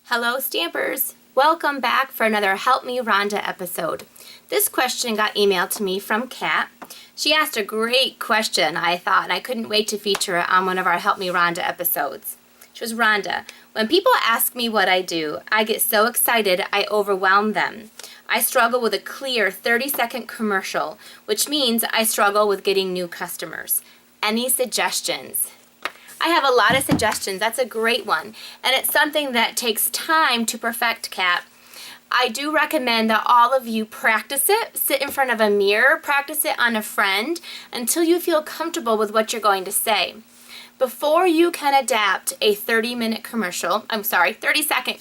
Hello Stampers! Welcome back for another Help Me Rhonda episode. This question got emailed to me from Kat. She asked a great question, I thought, and I couldn't wait to feature it on one of our Help Me Rhonda episodes. She was, Rhonda, when people ask me what I do, I get so excited I overwhelm them. I struggle with a clear 30-second commercial, which means I struggle with getting new customers. Any suggestions? I have a lot of suggestions. That's a great one. And it's something that takes time to perfect, Kat. I do recommend that all of you practice it. Sit in front of a mirror, practice it on a friend until you feel comfortable with what you're going to say. Before you can adapt a 30-second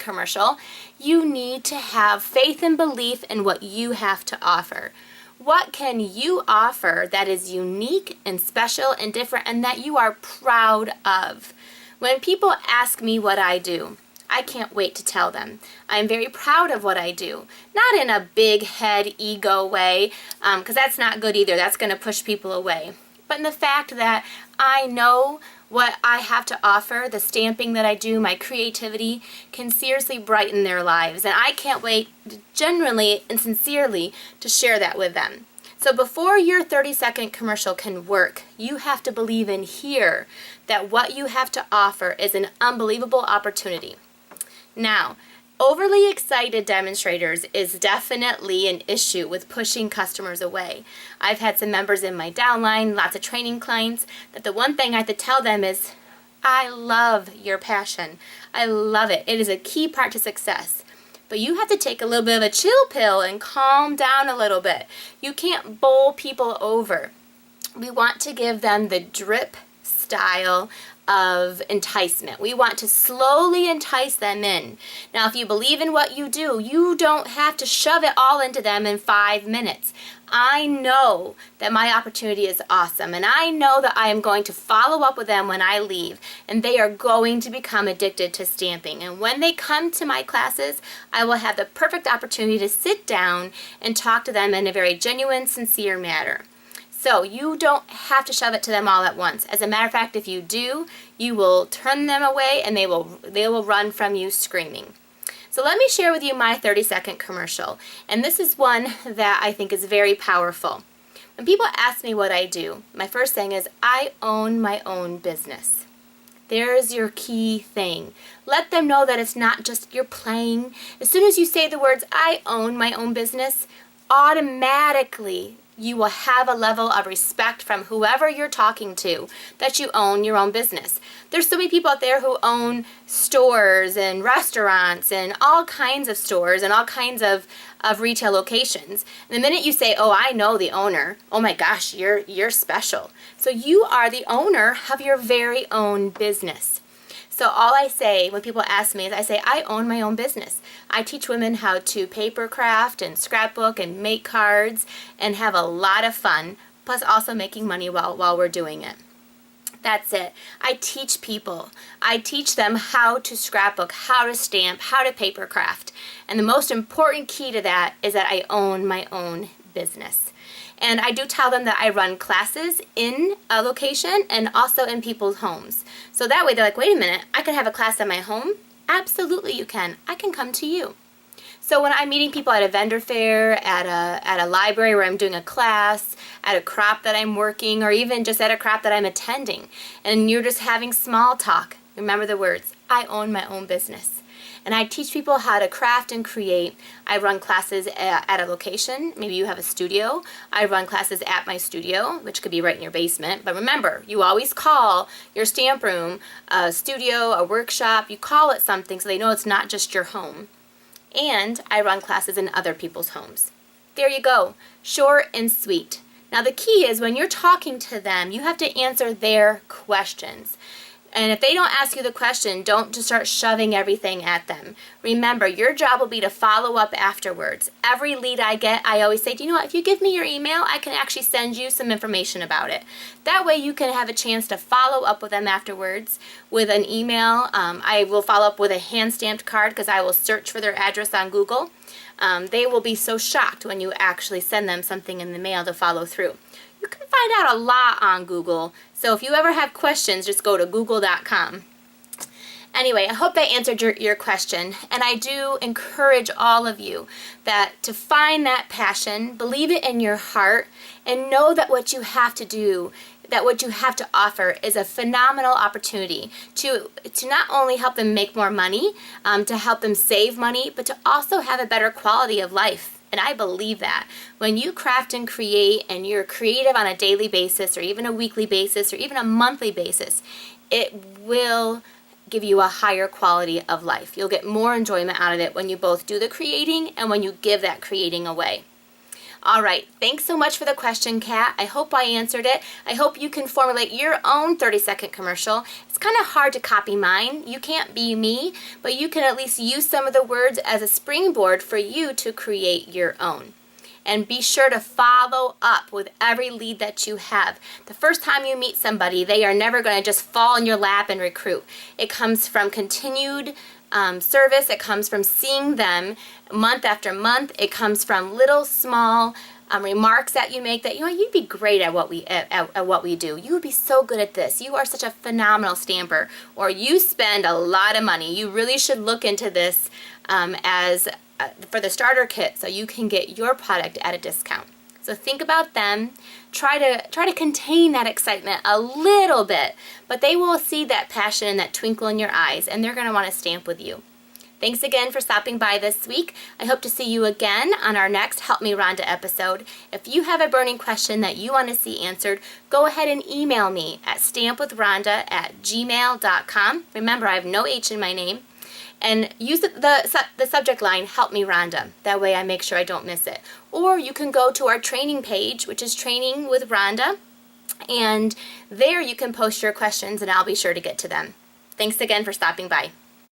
commercial, you need to have faith and belief in what you have to offer. What can you offer that is unique and special and different and that you are proud of? When people ask me what I do, I can't wait to tell them. I'm very proud of what I do. Not in a big head ego way, because that's not good either. That's going to push people away. But in the fact that I know what I have to offer, the stamping that I do, my creativity, can seriously brighten their lives. And I can't wait, genuinely and sincerely, to share that with them. So before your 30-second commercial can work, you have to believe in here that what you have to offer is an unbelievable opportunity. Now, overly excited demonstrators is definitely an issue with pushing customers away. I've had some members in my downline, lots of training clients, that the one thing I have to tell them is, I love your passion. I love it. It is a key part to success. But you have to take a little bit of a chill pill and calm down a little bit. You can't bowl people over. We want to give them the drip style of enticement. We want to slowly entice them in. Now, if you believe in what you do, you don't have to shove it all into them in 5 minutes. I know that my opportunity is awesome, and I know that I am going to follow up with them when I leave, and they are going to become addicted to stamping. And when they come to my classes, I will have the perfect opportunity to sit down and talk to them in a very genuine, sincere manner. So you don't have to shove it to them all at once. As a matter of fact, if you do, you will turn them away and they will run from you screaming. So let me share with you my 30-second commercial. And this is one that I think is very powerful. When people ask me what I do, my first thing is I own my own business. There's your key thing. Let them know that it's not just you're playing. As soon as you say the words, I own my own business, automatically you will have a level of respect from whoever you're talking to that you own your own business. There's so many people out there who own stores and restaurants and all kinds of stores and all kinds of retail locations. And the minute you say, oh, I know the owner, oh my gosh, you're special. So you are the owner of your very own business. So all I say when people ask me is I say, I own my own business. I teach women how to paper craft and scrapbook and make cards and have a lot of fun, plus also making money while we're doing it. That's it. I teach people. I teach them how to scrapbook, how to stamp, how to paper craft. And the most important key to that is that I own my own business. And I do tell them that I run classes in a location and also in people's homes. So that way they're like, wait a minute, I can have a class at my home? Absolutely you can. I can come to you. So when I'm meeting people at a vendor fair, at a library where I'm doing a class, at a crop that I'm working, or even just at a crop that I'm attending, and you're just having small talk, remember the words, I own my own business. And I teach people how to craft and create. I run classes at a location. Maybe you have a studio. I run classes at my studio, which could be right in your basement. But remember, you always call your stamp room a studio, a workshop. You call it something so they know it's not just your home. And I run classes in other people's homes. There you go. Short and sweet. Now the key is when you're talking to them, you have to answer their questions. And if they don't ask you the question, don't just start shoving everything at them. Remember, your job will be to follow up afterwards. Every lead I get, I always say, do you know what, if you give me your email, I can actually send you some information about it. That way you can have a chance to follow up with them afterwards with an email. I will follow up with a hand-stamped card because I will search for their address on Google. They will be so shocked when you actually send them something in the mail to follow through. You can find out a lot on Google. So if you ever have questions, just go to google.com. Anyway, I hope that answered your question, and I do encourage all of you that to find that passion, believe it in your heart, and know that what you have to do, that what you have to offer is a phenomenal opportunity to not only help them make more money, to help them save money, but to also have a better quality of life. And I believe that when you craft and create and you're creative on a daily basis or even a weekly basis or even a monthly basis, it will give you a higher quality of life. You'll get more enjoyment out of it when you both do the creating and when you give that creating away. All right, thanks so much for the question, Kat. I hope I answered it. I hope you can formulate your own 30-second commercial. It's kind of hard to copy mine. You can't be me, but you can at least use some of the words as a springboard for you to create your own. And be sure to follow up with every lead that you have. The first time you meet somebody, they are never going to just fall in your lap and recruit. It comes from continued service. It comes from seeing them month after month. It comes from little small remarks that you make that, you'd be great at what we do. You would be so good at this. You are such a phenomenal stamper. Or you spend a lot of money. You really should look into this as for the starter kit so you can get your product at a discount. So think about them. Try to contain that excitement a little bit, but they will see that passion and that twinkle in your eyes, and they're going to want to stamp with you. Thanks again for stopping by this week. I hope to see you again on our next Help Me Ronda episode. If you have a burning question that you want to see answered, go ahead and email me at stampwithronda@gmail.com. Remember, I have no H in my name. And use the subject line, Help Me Ronda. That way I make sure I don't miss it. Or you can go to our training page, which is Training with Ronda, and there you can post your questions and I'll be sure to get to them. Thanks again for stopping by.